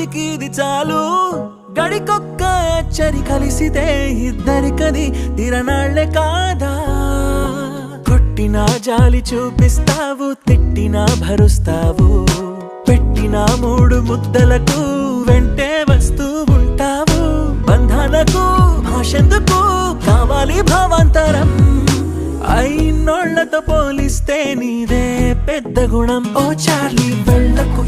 నూటికి ఇది చాలు గడికొక్క అచ్చరి కలిసితే ఇద్దరికది తిరనాళ్లే కాదా కొట్టినా జాలి చూపిస్తావు తిట్టినా భరుస్తావు పెట్టినా మూడు ముద్దలకు వెంటే వస్తూ ఉంటావు బంధాలకు భాషెందుకు కావాలి భావాంతరం అయినోళ్లతో పోలిస్తే నీదే పెద్ద గుణం ఓ చార్లీ వెళ్ళకు